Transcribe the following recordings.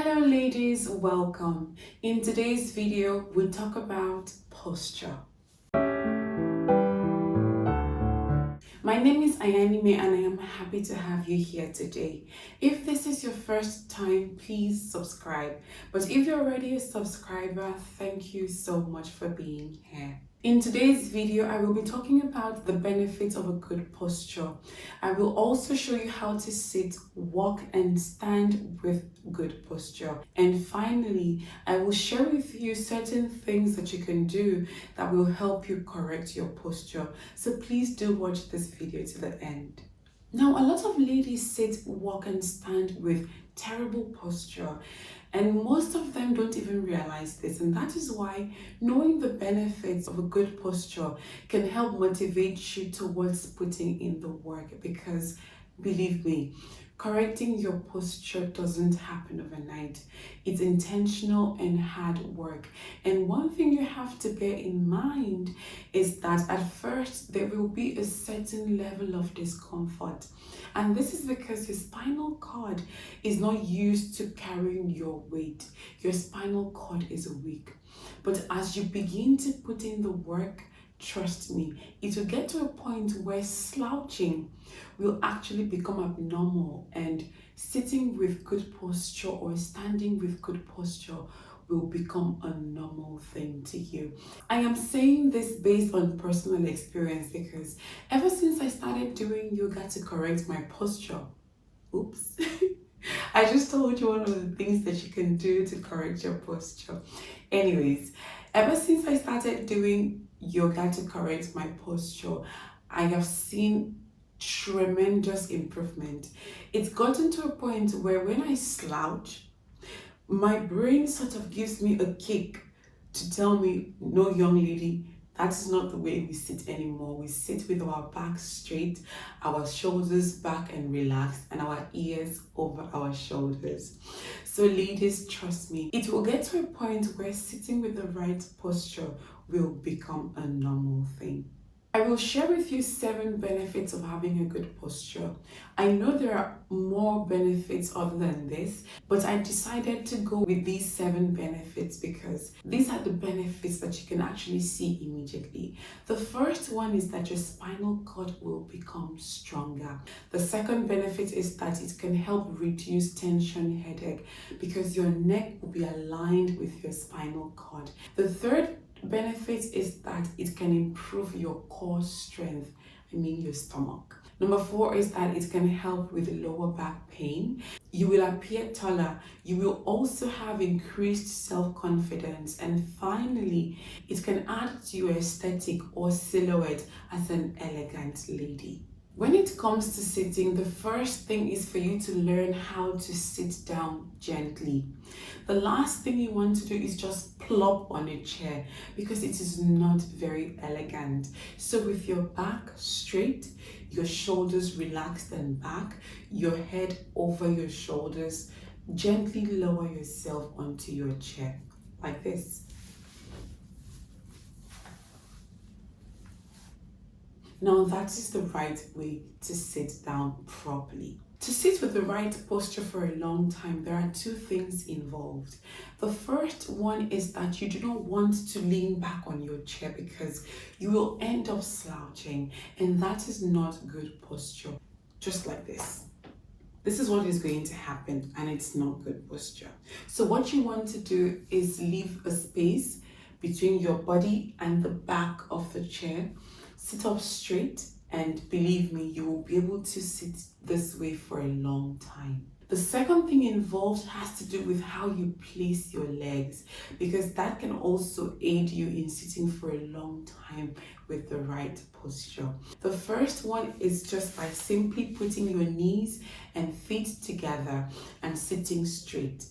Hello ladies, welcome. In today's video, we'll talk about posture. My name is Ayanime and I am happy to have you here today. If this is your first time, please subscribe. But if you're already a subscriber, thank you so much for being here. In today's video, I will be talking about the benefits of a good posture. I will also show you how to sit, walk, and stand with good posture. And finally, I will share with you certain things that you can do that will help you correct your posture. So please do watch this video to the end. Now, a lot of ladies sit, walk, and stand with terrible posture, and most of them don't even realize this, and that is why knowing the benefits of a good posture can help motivate you towards putting in the work, because believe me, correcting your posture doesn't happen overnight. It's intentional and hard work. And one thing you have to bear in mind is that at first there will be a certain level of discomfort. And this is because your spinal cord is not used to carrying your weight. Your spinal cord is weak. But as you begin to put in the work, trust me, it will get to a point where slouching will actually become abnormal, and sitting with good posture or standing with good posture will become a normal thing to you. I am saying this based on personal experience because ever since I started doing yoga to correct my posture, oops, I just told you one of the things that you can do to correct your posture. Anyways, ever since I started doing yoga to correct my posture, I have seen tremendous improvement. It's gotten to a point where when I slouch, my brain sort of gives me a kick to tell me, no, young lady, that's not the way we sit anymore. We sit with our back straight, our shoulders back and relaxed, and our ears over our shoulders. So ladies, trust me, it will get to a point where sitting with the right posture will become a normal thing. I will share with you 7 benefits of having a good posture. I know there are more benefits other than this, but I decided to go with these 7 benefits because these are the benefits that you can actually see immediately. The first one is that your spinal cord will become stronger. The second benefit is that it can help reduce tension headache because your neck will be aligned with your spinal cord. The third benefit is that it can improve your core strength, your stomach. Number 4 is that it can help with lower back pain. You will appear taller. You will also have increased self-confidence. And finally, it can add to your aesthetic or silhouette as an elegant lady. When it comes to sitting, the first thing is for you to learn how to sit down gently. The last thing you want to do is just plop on a chair because it is not very elegant. So with your back straight, your shoulders relaxed and back, your head over your shoulders, gently lower yourself onto your chair like this. Now that is the right way to sit down properly. To sit with the right posture for a long time, there are 2 things involved. The first one is that you do not want to lean back on your chair because you will end up slouching, and that is not good posture. Just like this. This is what is going to happen, and it's not good posture. So what you want to do is leave a space between your body and the back of the chair. Sit up straight, and believe me, you will be able to sit this way for a long time. The second thing involved has to do with how you place your legs, because that can also aid you in sitting for a long time with the right posture. The first one is just by simply putting your knees and feet together and sitting straight.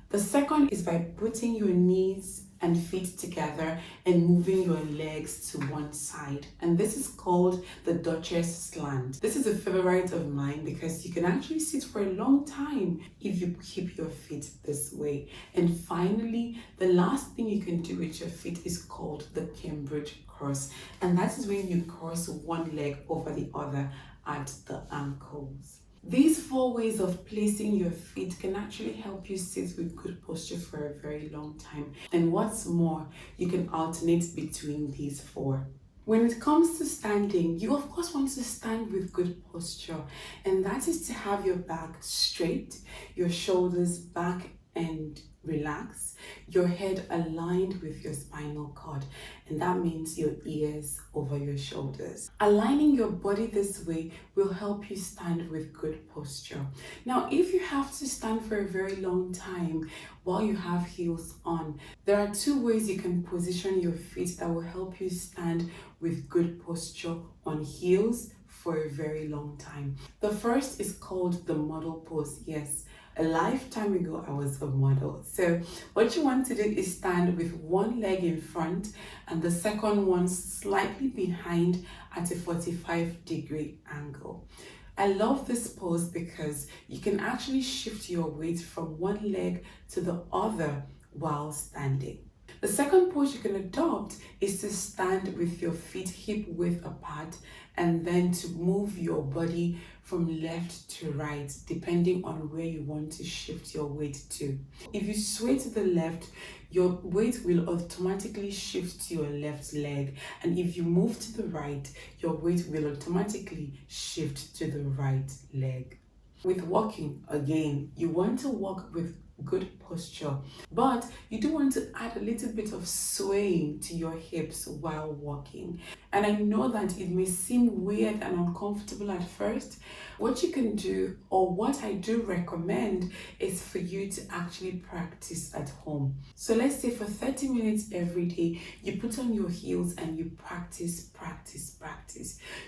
The second is by putting your knees and feet together and moving your legs to one side, and this is called the Duchess slant. This is a favorite of mine because you can actually sit for a long time if you keep your feet this way. And finally, the last thing you can do with your feet is called the Cambridge cross, and that is when you cross one leg over the other at the ankles. These 4 ways of placing your feet can actually help you sit with good posture for a very long time. And what's more, you can alternate between these 4. When it comes to standing, you of course want to stand with good posture, and that is to have your back straight, your shoulders back and relaxed, your head aligned with your spinal cord, and that means your ears over your shoulders. Aligning your body this way will help you stand with good posture. Now, if you have to stand for a very long time while you have heels on, there are 2 ways you can position your feet that will help you stand with good posture on heels for a very long time. The first is called the model pose. Yes, a lifetime ago I was a model. So what you want to do is stand with one leg in front and the second one slightly behind at a 45-degree angle. I love this pose because you can actually shift your weight from one leg to the other while standing. The second pose you can adopt is to stand with your feet hip width apart and then to move your body from left to right depending on where you want to shift your weight to. If you sway to the left, your weight will automatically shift to your left leg, and if you move to the right, your weight will automatically shift to the right leg. With walking, again, you want to walk with good posture, but you do want to add a little bit of swaying to your hips while walking. And I know that it may seem weird and uncomfortable at first. What you can do, or what I do recommend, is for you to actually practice at home. So let's say for 30 minutes every day, you put on your heels and you practice.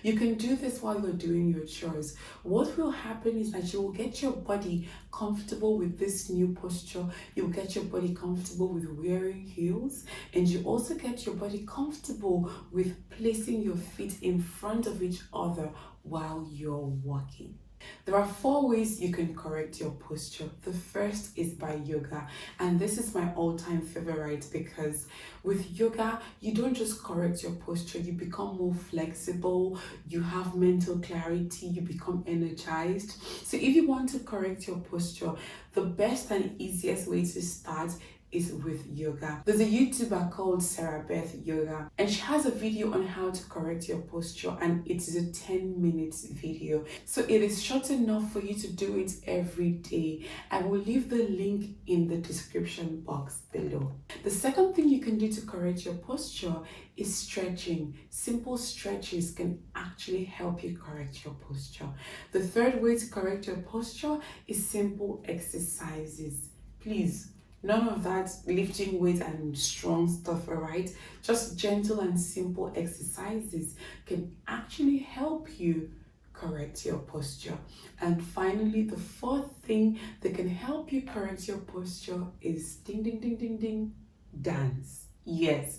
You can do this while you're doing your chores. What will happen is that you will get your body comfortable with this new posture. You'll get your body comfortable with wearing heels, and you also get your body comfortable with placing your feet in front of each other while you're walking. There are 4 ways you can correct your posture. The first is by yoga, and this is my all-time favorite because with yoga, you don't just correct your posture, you become more flexible, you have mental clarity, you become energized. So if you want to correct your posture, the best and easiest way to start is with yoga. There's a YouTuber called SARAHBETH Yoga, and she has a video on how to correct your posture, and it is a 10-minute video. So it is short enough for you to do it every day. I will leave the link in the description box below. The second thing you can do to correct your posture is stretching. Simple stretches can actually help you correct your posture. The third way to correct your posture is simple exercises. Please, none of that lifting weight and strong stuff, alright? Just gentle and simple exercises can actually help you correct your posture. And finally, the 4th thing that can help you correct your posture is ding, ding, ding, ding, ding, dance. Yes,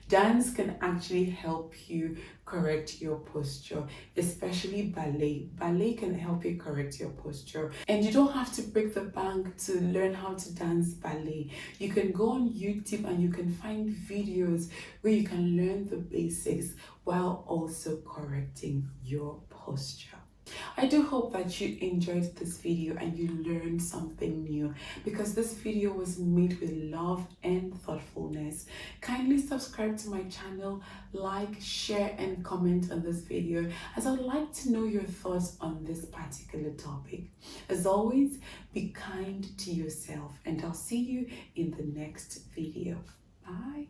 dance can actually help you correct your posture, especially ballet. Ballet can help you correct your posture, and you don't have to break the bank to learn how to dance ballet. You can go on YouTube and you can find videos where you can learn the basics while also correcting your posture. I do hope that you enjoyed this video and you learned something new, because this video was made with love and thoughtfulness. Kindly subscribe to my channel, like, share and comment on this video, as I would like to know your thoughts on this particular topic. As always, be kind to yourself, and I'll see you in the next video. Bye.